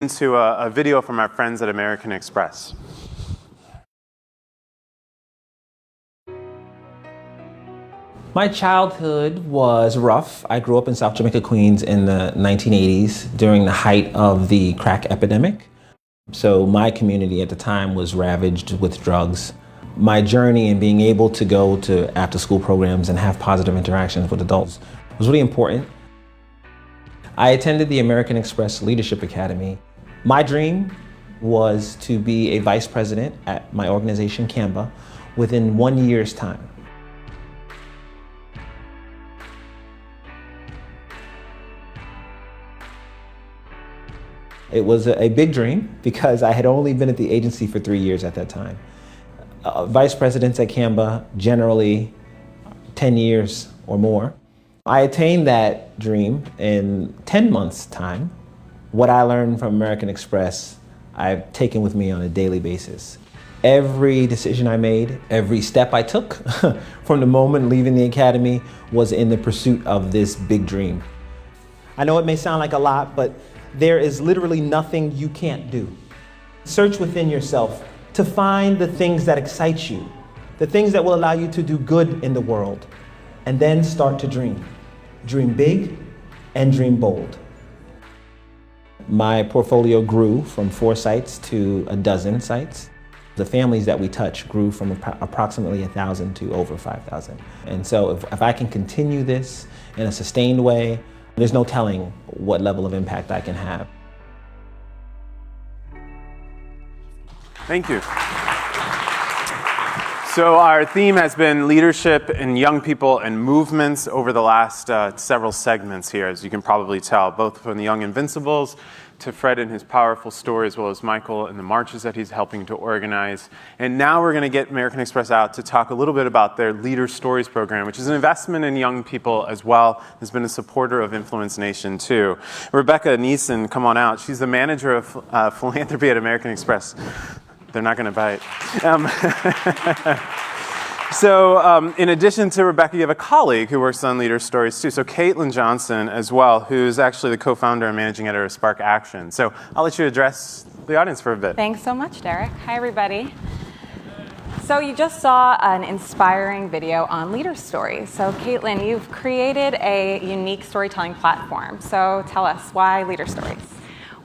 Into a video from our friends at American Express. My childhood was rough. I grew up in South Jamaica, Queens in the 1980s during the height of the crack epidemic. So my community at the time was ravaged with drugs. My journey in being able to go to after-school programs and have positive interactions with adults was really important. I attended the American Express Leadership Academy. My dream was to be a vice president at my organization, Canva, within 1 year's time. It was a big dream because I had only been at the agency for 3 years at that time. Vice presidents at Canva, generally 10 years or more. I attained that dream in 10 months' time. What I learned from American Express, I've taken with me on a daily basis. Every decision I made, every step I took from the moment leaving the academy was in the pursuit of this big dream. I know it may sound like a lot, but there is literally nothing you can't do. Search within yourself to find the things that excite you, the things that will allow you to do good in the world, and then start to dream. Dream big and dream bold. My portfolio grew from 4 sites to a dozen sites. The families that we touch grew from approximately 1,000 to over 5,000. And so if I can continue this in a sustained way, there's no telling what level of impact I can have. Thank you. So our theme has been leadership in young people and movements over the last several segments here, as you can probably tell, both from the Young Invincibles to Fred and his powerful story, as well as Michael and the marches that he's helping to organize. And now we're going to get American Express out to talk a little bit about their LeaderStories program, which is an investment in young people as well. Has been a supporter of Influence Nation too. Rebecca Gnessin, come on out. She's the manager of philanthropy at American Express. They're not going to bite. So in addition to Rebecca, you have a colleague who works on LeaderStories too. So Caitlin Johnson as well, who's actually the co-founder and managing editor of Spark Action. So I'll let you address the audience for a bit. Thanks so much, Derek. Hi, everybody. So you just saw an inspiring video on LeaderStories. So Caitlin, you've created a unique storytelling platform. So tell us, why LeaderStories?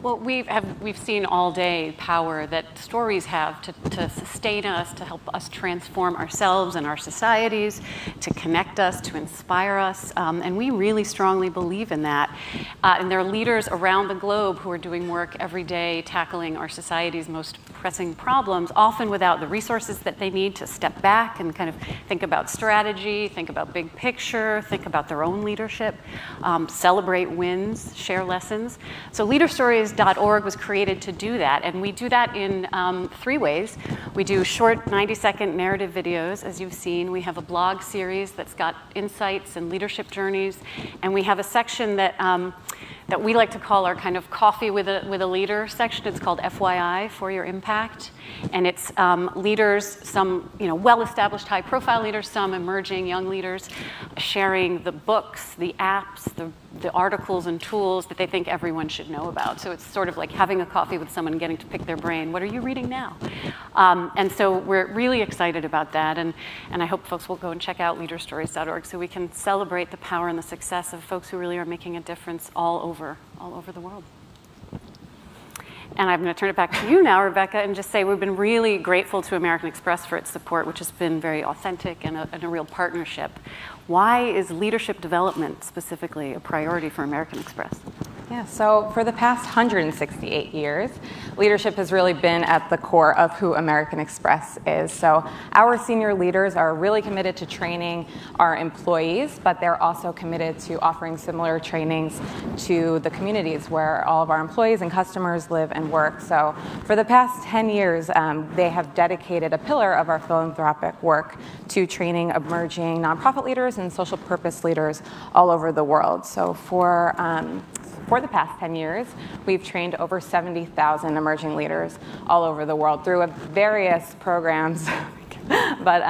Well, we've seen all day power that stories have to sustain us, to help us transform ourselves and our societies, to connect us, to inspire us, and we really strongly believe in that. And there are leaders around the globe who are doing work every day tackling our society's most pressing problems, often without the resources that they need to step back and kind of think about strategy, think about big picture, think about their own leadership, celebrate wins, share lessons. So LeaderStories.org was created to do that, and we do that in 3 ways. We do short 90-second narrative videos, as you've seen. We have a blog series that's got insights and leadership journeys, and we have a section that we like to call our kind of coffee with a leader section. It's called FYI, for your impact, and it's leaders, some well-established high-profile leaders, some emerging young leaders, sharing the books, the apps, the articles and tools that they think everyone should know about. So it's sort of like having a coffee with someone, getting to pick their brain. What are you reading now? And so we're really excited about that, and I hope folks will go and check out LeaderStories.org so we can celebrate the power and the success of folks who really are making a difference all over the world. And I'm going to turn it back to you now, Rebecca, and just say we've been really grateful to American Express for its support, which has been very authentic and a real partnership. Why is leadership development specifically a priority for American Express? Yeah, so for the past 168 years, leadership has really been at the core of who American Express is. So our senior leaders are really committed to training our employees, but they're also committed to offering similar trainings to the communities where all of our employees and customers live and work. So for the past 10 years, they have dedicated a pillar of our philanthropic work to training emerging nonprofit leaders and social purpose leaders all over the world. So for the past 10 years, we've trained over 70,000 emerging leaders all over the world through various programs. but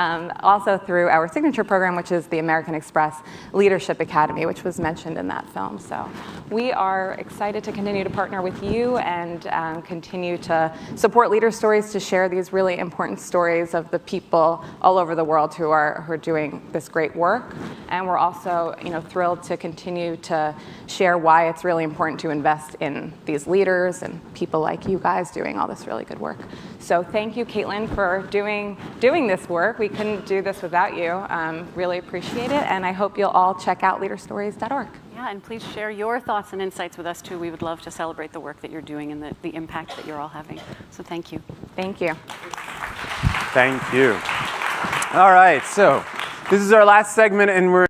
also through our signature program, which is the American Express Leadership Academy, which was mentioned in that film. So we are excited to continue to partner with you and continue to support LeaderStories to share these really important stories of the people all over the world who are doing this great work. And we're also, thrilled to continue to share why it's really important to invest in these leaders and people like you guys doing all this really good work. So thank you, Caitlin, for doing this work. We couldn't do this without you. Really appreciate it, and I hope you'll all check out leaderstories.org. Yeah, and please share your thoughts and insights with us too. We would love to celebrate the work that you're doing and the impact that you're all having. So thank you. Thank you. Thank you. All right, so this is our last segment, and we're